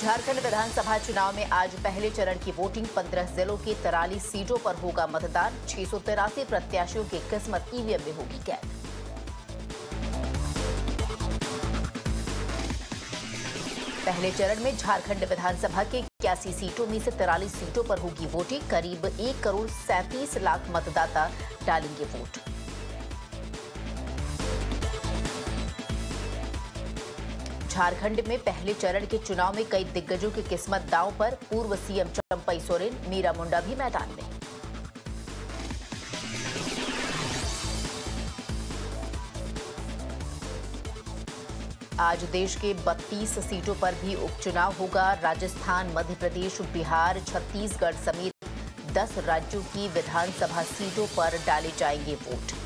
झारखंड विधानसभा चुनाव में आज पहले चरण की वोटिंग 15 जिलों की 43 सीटों पर होगा मतदान। 683 प्रत्याशियों की किस्मत ईवीएम में होगी कैद। पहले चरण में झारखंड विधानसभा के 81 सीटों में से 43 सीटों पर होगी वोटिंग। करीब 1,37,00,000 मतदाता डालेंगे वोट। झारखंड में पहले चरण के चुनाव में कई दिग्गजों की किस्मत दांव पर। पूर्व सीएम चंपई सोरेन, मीरा मुंडा भी मैदान में। आज देश के 32 सीटों पर भी उपचुनाव होगा। राजस्थान, मध्य प्रदेश, बिहार, छत्तीसगढ़ समेत 10 राज्यों की विधानसभा सीटों पर डाले जाएंगे वोट।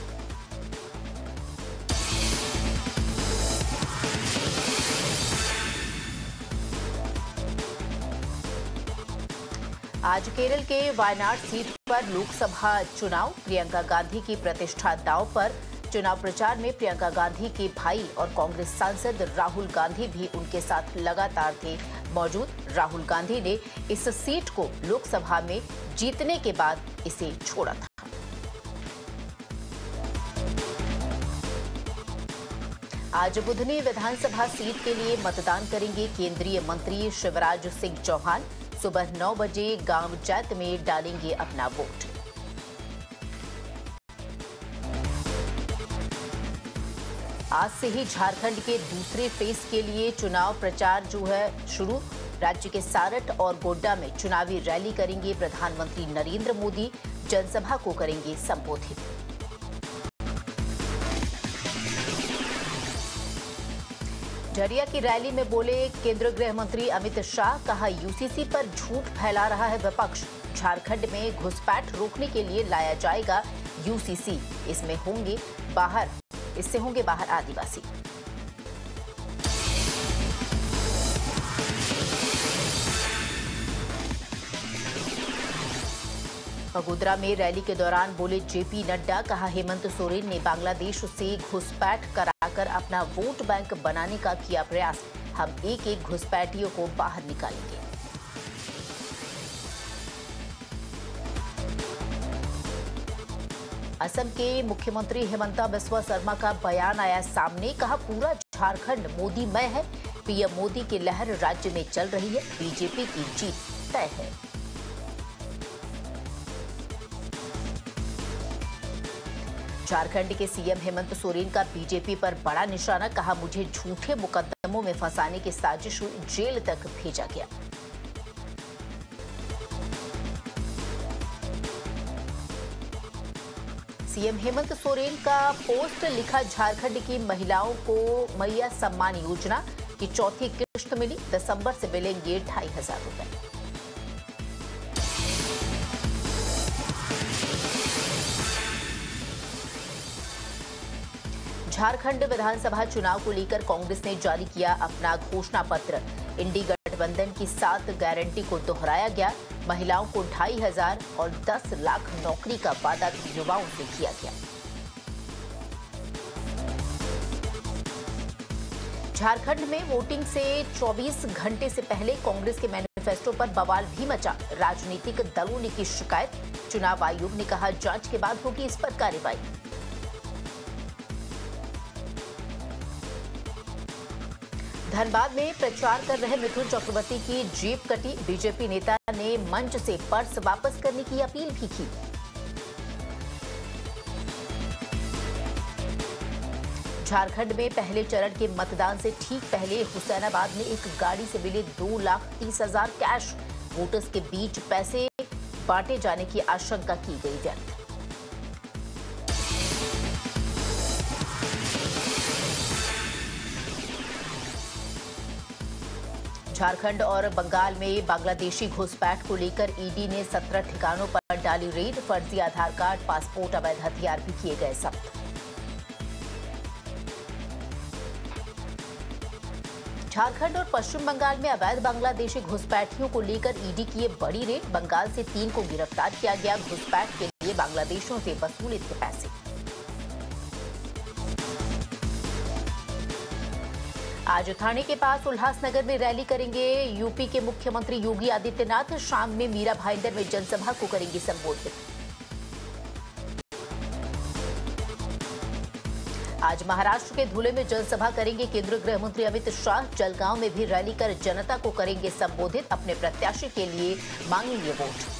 आज केरल के वायनाड सीट पर लोकसभा चुनाव। प्रियंका गांधी की प्रतिष्ठा दांव पर। चुनाव प्रचार में प्रियंका गांधी के भाई और कांग्रेस सांसद राहुल गांधी भी उनके साथ लगातार थे मौजूद। राहुल गांधी ने इस सीट को लोकसभा में जीतने के बाद इसे छोड़ा था। आज बुधनी विधानसभा सीट के लिए मतदान करेंगे केंद्रीय मंत्री शिवराज सिंह चौहान। सुबह 9 बजे गांव जैत में डालेंगे अपना वोट। आज से ही झारखंड के दूसरे फेज के लिए चुनाव प्रचार जो है शुरू। राज्य के सारठ और गोड्डा में चुनावी रैली करेंगे प्रधानमंत्री नरेंद्र मोदी। जनसभा को करेंगे संबोधित। झरिया की रैली में बोले केंद्रीय गृह मंत्री अमित शाह। कहा, यूसीसी पर झूठ फैला रहा है विपक्ष। झारखंड में घुसपैठ रोकने के लिए लाया जाएगा यूसीसी। इससे होंगे बाहर आदिवासी। बगोदरा में रैली के दौरान बोले जेपी नड्डा। कहा, हेमंत सोरेन ने बांग्लादेश से घुसपैठ कराकर अपना वोट बैंक बनाने का किया प्रयास। हम एक एक घुसपैठियों को बाहर निकालेंगे। असम के मुख्यमंत्री हिमंता बिस्वा शर्मा का बयान आया सामने। कहा, पूरा झारखंड मोदीमय है। पीएम मोदी की लहर राज्य में चल रही है। बीजेपी की जीत तय है। झारखंड के सीएम हेमंत सोरेन का बीजेपी पर बड़ा निशाना। कहा, मुझे झूठे मुकदमों में फंसाने की साजिश हुई, जेल तक भेजा गया। सीएम हेमंत सोरेन का पोस्ट लिखा, झारखंड की महिलाओं को मैया सम्मान योजना की चौथी किश्त मिली। दिसंबर से मिलेंगे 2,500 रुपए। झारखंड विधानसभा चुनाव को लेकर कांग्रेस ने जारी किया अपना घोषणा पत्र। इंडी गठबंधन की 7 गारंटी को दोहराया गया। महिलाओं को 2,500 और 10 लाख नौकरी का वादा युवाओं से किया गया। झारखंड में वोटिंग से 24 घंटे से पहले कांग्रेस के मैनिफेस्टो पर बवाल भी मचा। राजनीतिक दलों ने की शिकायत। चुनाव आयोग ने कहा, जांच के बाद होगी इस पर कार्रवाई। धनबाद में प्रचार कर रहे मिथुन चक्रवर्ती की जेब कटी। बीजेपी नेता ने मंच से पर्स वापस करने की अपील भी की। झारखंड में पहले चरण के मतदान से ठीक पहले हुसैनाबाद में एक गाड़ी से मिले 2,30,000 कैश। वोटर्स के बीच पैसे बांटे जाने की आशंका की गई व्यक्त। झारखंड और बंगाल में बांग्लादेशी घुसपैठ को लेकर ईडी ने 17 ठिकानों पर डाली रेड। फर्जी आधार कार्ड, पासपोर्ट, अवैध हथियार भी किए गए जब्त। झारखंड और पश्चिम बंगाल में अवैध बांग्लादेशी घुसपैठियों को लेकर ईडी की बड़ी रेड। बंगाल से 3 को गिरफ्तार किया गया। घुसपैठ के लिए बांग्लादेशियों से वसूले थे पैसे। आज थाने के पास उल्लासनगर में रैली करेंगे यूपी के मुख्यमंत्री योगी आदित्यनाथ। शाम में मीरा भाईंदर में जनसभा को करेंगे संबोधित। आज महाराष्ट्र के धुले में जनसभा करेंगे केंद्रीय गृह मंत्री अमित शाह। जलगांव में भी रैली कर जनता को करेंगे संबोधित। अपने प्रत्याशी के लिए मांगेंगे वोट।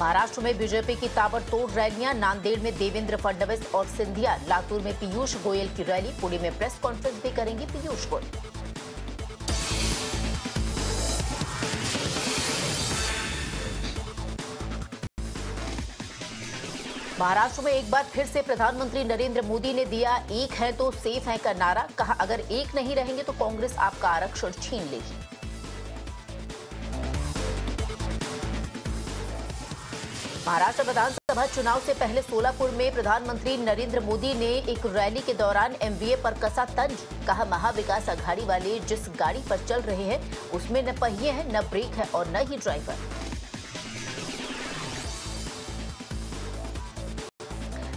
महाराष्ट्र में बीजेपी की ताबड़तोड़ रैलियां। नांदेड़ में देवेंद्र फडणवीस और सिंधिया। लातूर में पीयूष गोयल की रैली। पुणे में प्रेस कॉन्फ्रेंस भी करेंगे पीयूष गोयल। महाराष्ट्र में एक बार फिर से प्रधानमंत्री नरेंद्र मोदी ने दिया एक है तो सेफ है का नारा। कहा अगर एक नहीं रहेंगे तो कांग्रेस आपका आरक्षण छीन लेगी। महाराष्ट्र विधानसभा चुनाव से पहले सोलापुर में प्रधानमंत्री नरेंद्र मोदी ने एक रैली के दौरान एमवीए पर कसा तंज। कहा महाविकास आघाड़ी वाले जिस गाड़ी पर चल रहे हैं उसमें न पहिए हैं, न ब्रेक है और न ही ड्राइवर।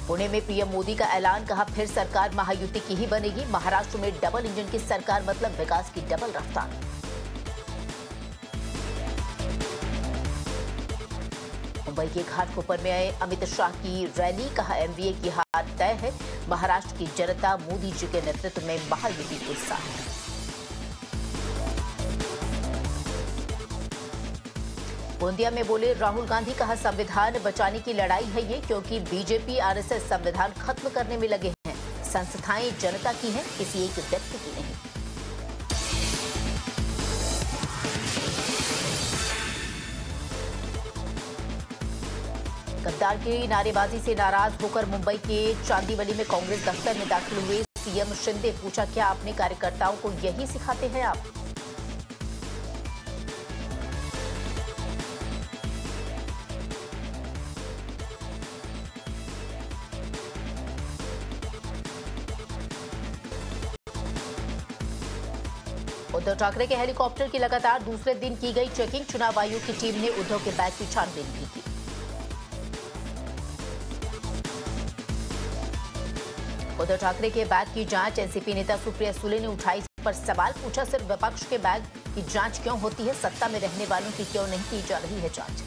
पुणे में पीएम मोदी का ऐलान। कहा फिर सरकार महायुति की ही बनेगी। महाराष्ट्र में डबल इंजन की सरकार मतलब विकास की डबल रफ्तार। मुंबई के घाटकोपर में आए अमित शाह की रैली। कहा एमवीए की हार तय है। महाराष्ट्र की जनता मोदी जी के नेतृत्व में महायुति के साथ है। गोंदिया में बोले राहुल गांधी। कहा संविधान बचाने की लड़ाई है ये, क्योंकि बीजेपी आरएसएस संविधान खत्म करने में लगे हैं। संस्थाएं जनता की हैं, किसी एक व्यक्ति की नहीं। गद्दार की नारेबाजी से नाराज होकर मुंबई के चांदीवली में कांग्रेस दफ्तर में दाखिल हुए सीएम शिंदे। पूछा क्या अपने कार्यकर्ताओं को यही सिखाते हैं आप? उद्धव ठाकरे के हेलीकॉप्टर की लगातार दूसरे दिन की गई चेकिंग। चुनाव आयोग की टीम ने उद्धव के बैग की छानबीन भी की। उद्धव ठाकरे के बैग की जांच एनसीपी नेता सुप्रिया सुले ने उठाई। इस पर सवाल पूछा सिर्फ विपक्ष के बैग की जांच क्यों होती है, सत्ता में रहने वालों की क्यों नहीं की जा रही है जांच?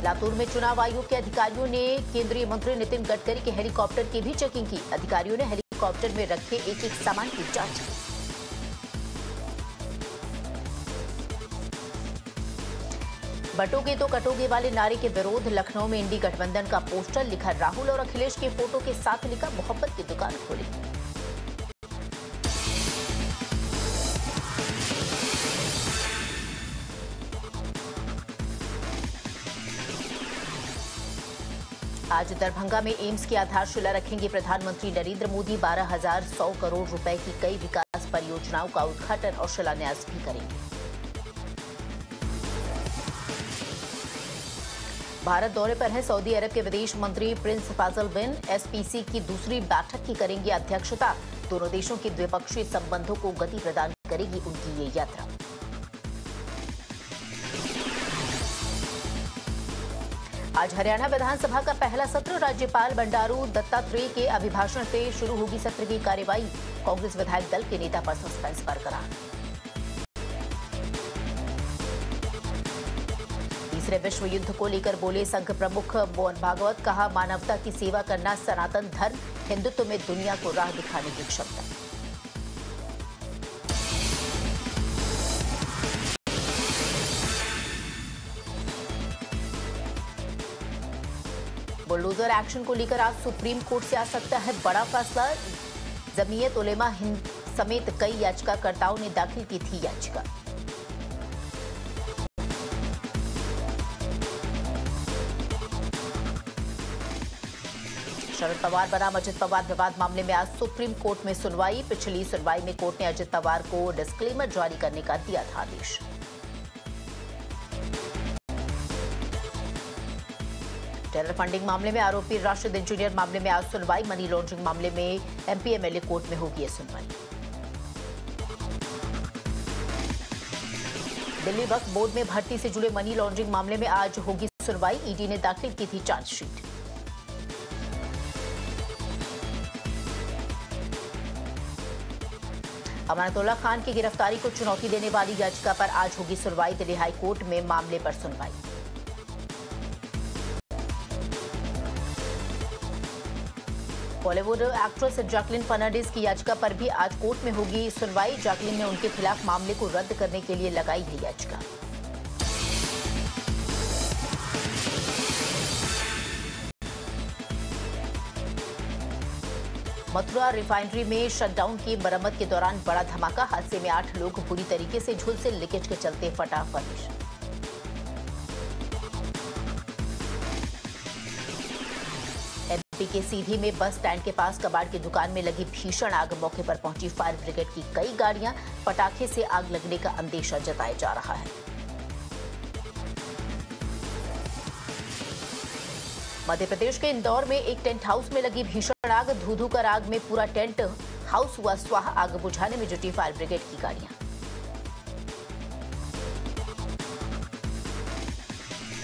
लातूर में चुनाव आयोग के अधिकारियों ने केंद्रीय मंत्री नितिन गडकरी के हेलीकॉप्टर की भी चेकिंग की। अधिकारियों ने हेलीकॉप्टर में रखे एक एक सामान की जांच की। बटोगे तो कटोगे वाले नारे के विरोध। लखनऊ में इंडी गठबंधन का पोस्टर। लिखा राहुल और अखिलेश के फोटो के साथ लिखा मोहब्बत की दुकान खोली। आज दरभंगा में एम्स की आधारशिला रखेंगे प्रधानमंत्री नरेंद्र मोदी। 12,100 करोड़ रुपए की कई विकास परियोजनाओं का उद्घाटन और शिलान्यास भी करेंगे। भारत दौरे पर हैं सऊदी अरब के विदेश मंत्री प्रिंस फाजल बिन। एसपीसी की दूसरी बैठक की करेंगे अध्यक्षता। दोनों देशों के द्विपक्षीय संबंधों को गति प्रदान करेगी उनकी ये यात्रा। आज हरियाणा विधानसभा का पहला सत्र। राज्यपाल बंडारू दत्तात्रेय के अभिभाषण से शुरू होगी सत्र की कार्यवाही। कांग्रेस विधायक दल के नेता पर सस्पेंस बरकरार। तीसरे विश्व युद्ध को लेकर बोले संघ प्रमुख मोहन भागवत। कहा मानवता की सेवा करना सनातन धर्म, हिंदुत्व में दुनिया को राह दिखाने की क्षमता। बुलडोजर एक्शन को लेकर आज सुप्रीम कोर्ट से आ सकता है बड़ा फैसला। जमीयत उलेमा हिंद समेत कई याचिकाकर्ताओं ने दाखिल की थी याचिका। शरद पवार बनाम अजित पवार विवाद मामले में आज सुप्रीम कोर्ट में सुनवाई। पिछली सुनवाई में कोर्ट ने अजित पवार को डिस्क्लेमर जारी करने का दिया था आदेश। टेरर फंडिंग मामले में आरोपी राशिद इंजीनियर मामले में आज सुनवाई। मनी लॉन्ड्रिंग मामले में एमपीएमएलए कोर्ट में होगी सुनवाई। दिल्ली वक्फ बोर्ड में भर्ती से जुड़े मनी लॉन्ड्रिंग मामले में आज होगी सुनवाई, ईडी ने दाखिल की थी चार्जशीट। अमानतुल्लाह खान की गिरफ्तारी को चुनौती देने वाली याचिका पर आज होगी सुनवाई। दिल्ली हाई कोर्ट में मामले पर सुनवाई। बॉलीवुड एक्ट्रेस जैकलिन फर्नांडिस की याचिका पर भी आज कोर्ट में होगी सुनवाई। जैकलिन ने उनके खिलाफ मामले को रद्द करने के लिए लगाई है याचिका। मथुरा रिफाइनरी में शटडाउन की मरम्मत के दौरान बड़ा धमाका। हादसे में 8 लोग बुरी तरीके से झुलसे, लीकेज के चलते फटा फर्निश। एमपी के सीधी में बस स्टैंड के पास कबाड़ की दुकान में लगी भीषण आग। मौके पर पहुंची फायर ब्रिगेड की कई गाड़ियां। पटाखे से आग लगने का अंदेशा जताया जा रहा है। मध्य प्रदेश के इंदौर में एक टेंट हाउस में लगी भीषण आग। धू-धू कर आग में पूरा टेंट हाउस हुआ स्वाहा। आग बुझाने में जुटी फायर ब्रिगेड की गाड़ियां।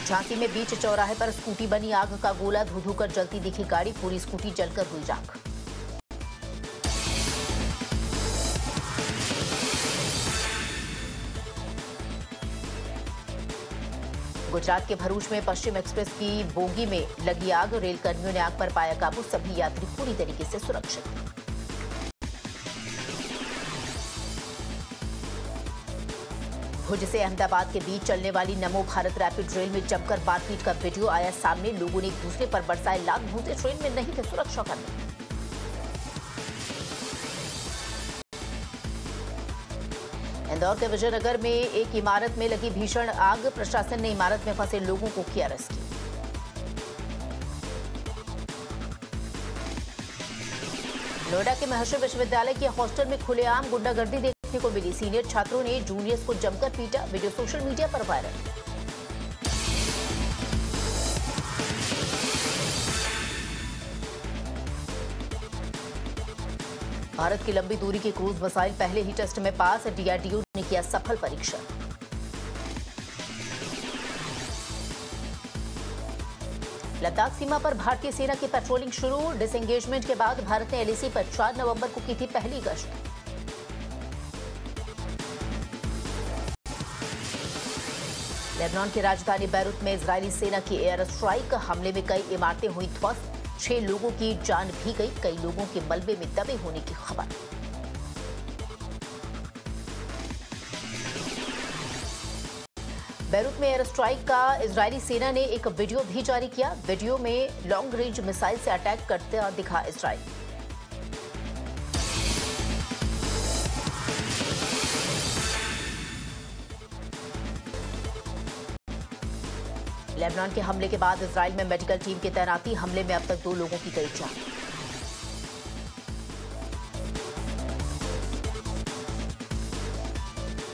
झांसी में बीच चौराहे पर स्कूटी बनी आग का गोला। धू-धू कर जलती दिखी गाड़ी, पूरी स्कूटी जलकर हुई राख। गुजरात के भरूच में पश्चिम एक्सप्रेस की बोगी में लगी आग। रेल कर्मियों ने आग पर पाया काबू। सभी यात्री पूरी तरीके से सुरक्षित। भुज से अहमदाबाद के बीच चलने वाली नमो भारत रैपिड रेल में जमकर मारपीट का वीडियो आया सामने। लोगों ने एक दूसरे पर बरसाए लात घूंसे। ट्रेन में नहीं थे सुरक्षा कर्मी। इंदौर के विजयनगर में एक इमारत में लगी भीषण आग। प्रशासन ने इमारत में फंसे लोगों को किया रेस्क्यू। नोएडा के महर्षि विश्वविद्यालय के हॉस्टल में खुलेआम गुंडागर्दी देखने को मिली। सीनियर छात्रों ने जूनियर्स को जमकर पीटा। वीडियो सोशल मीडिया पर वायरल। भारत की लंबी दूरी की क्रूज मिसाइल पहले ही टेस्ट में पास। डीआरडीओ ने किया सफल परीक्षण। लद्दाख सीमा पर भारतीय सेना की पेट्रोलिंग शुरू। डिसएंगेजमेंट के बाद भारत ने एलएसी पर 4 नवंबर को की थी पहली गश्त। लेबनान की राजधानी बैरूत में इजरायली सेना की एयर स्ट्राइक। हमले में कई इमारतें हुई ध्वस्त। 6 लोगों की जान भी गई। कई लोगों के मलबे में दबे होने की खबर। बैरूत में एयर स्ट्राइक का इजरायली सेना ने एक वीडियो भी जारी किया। वीडियो में लॉन्ग रेंज मिसाइल से अटैक करते दिखा इजराइल। लेबनान के हमले के बाद इजराइल में मेडिकल टीम की तैनाती। हमले में अब तक 2 लोगों की गई जान।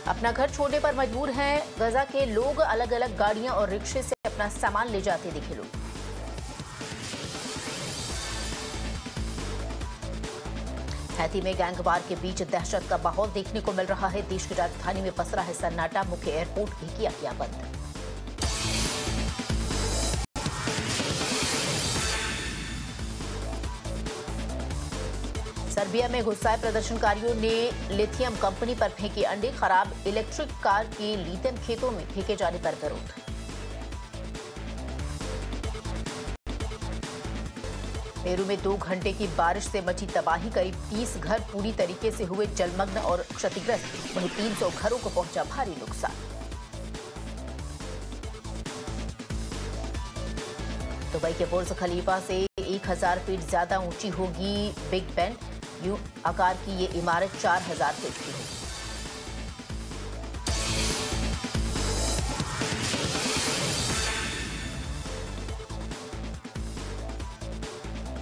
अपना घर छोड़ने पर मजबूर हैं गजा के लोग। अलग अलग गाड़ियां और रिक्शे से अपना सामान ले जाते दिखे लोग। हैती में गैंगवार के बीच दहशत का माहौल देखने को मिल रहा है। देश की राजधानी में पसरा है सन्नाटा। मुख्य एयरपोर्ट भी किया गया बंद। सर्बिया में गुस्साए प्रदर्शनकारियों ने लिथियम कंपनी पर फेंके अंडे। खराब इलेक्ट्रिक कार के लिथियम खेतों में फेंके जाने पर विरोध। पेरू में 2 घंटे की बारिश से मची तबाही। करीब 30 घर पूरी तरीके से हुए जलमग्न और क्षतिग्रस्त। वहीं 300 घरों को पहुंचा भारी नुकसान। दुबई के बुर्ज खलीफा से 1000 फीट ज्यादा ऊंची होगी बिग बेन। यूं आकार की ये इमारत 4000 फीट की होगी।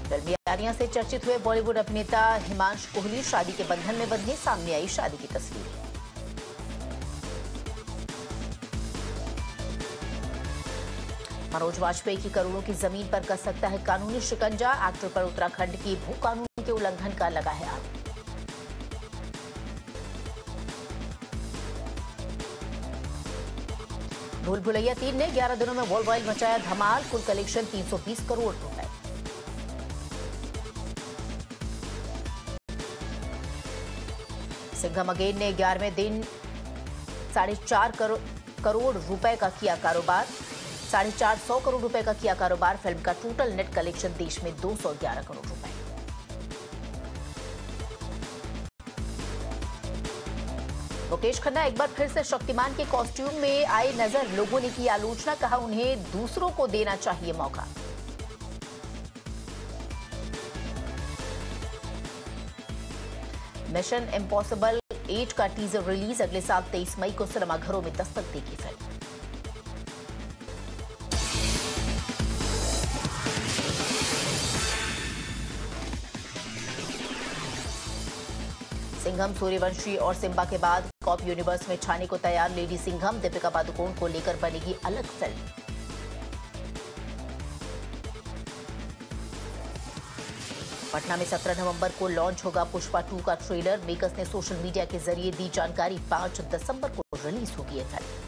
फिल्मी आर्या से चर्चित हुए बॉलीवुड अभिनेता हिमांशु कोहली शादी के बंधन में बंधे। सामने आई शादी की तस्वीर। मनोज वाजपेयी की करोड़ों की जमीन पर कस सकता है कानूनी शिकंजा। एक्टर पर उत्तराखंड की भू कानून के उल्लंघन का लगा है आरोप। भूल भुलैया 3 ने 11 दिनों में वर्ल्ड वाइड मचाया धमाल, कुल कलेक्शन 320 करोड़ रुपए। सिंघम अगेन ने 11वें दिन 4.5 करोड़ रुपए का किया कारोबार, 450 करोड़ रुपए का किया कारोबार। फिल्म का टोटल नेट कलेक्शन देश में 211 करोड़ रुपए। मुकेश खन्ना एक बार फिर से शक्तिमान के कॉस्ट्यूम में आए नजर, लोगों ने की आलोचना, कहा उन्हें दूसरों को देना चाहिए मौका। मिशन इम्पॉसिबल 8 का टीजर रिलीज, अगले साल 23 मई को सिनेमाघरों में दस्तक देगी फिल्म। सिंघम, सूर्यवंशी और सिम्बा के बाद कॉप यूनिवर्स में छाने को तैयार लेडी सिंघम, दीपिका पादुकोण को लेकर बनेगी अलग फिल्म। पटना में 17 नवंबर को लॉन्च होगा पुष्पा 2 का ट्रेलर, मेकर्स ने सोशल मीडिया के जरिए दी जानकारी। 5 दिसंबर को रिलीज होगी ये फिल्म।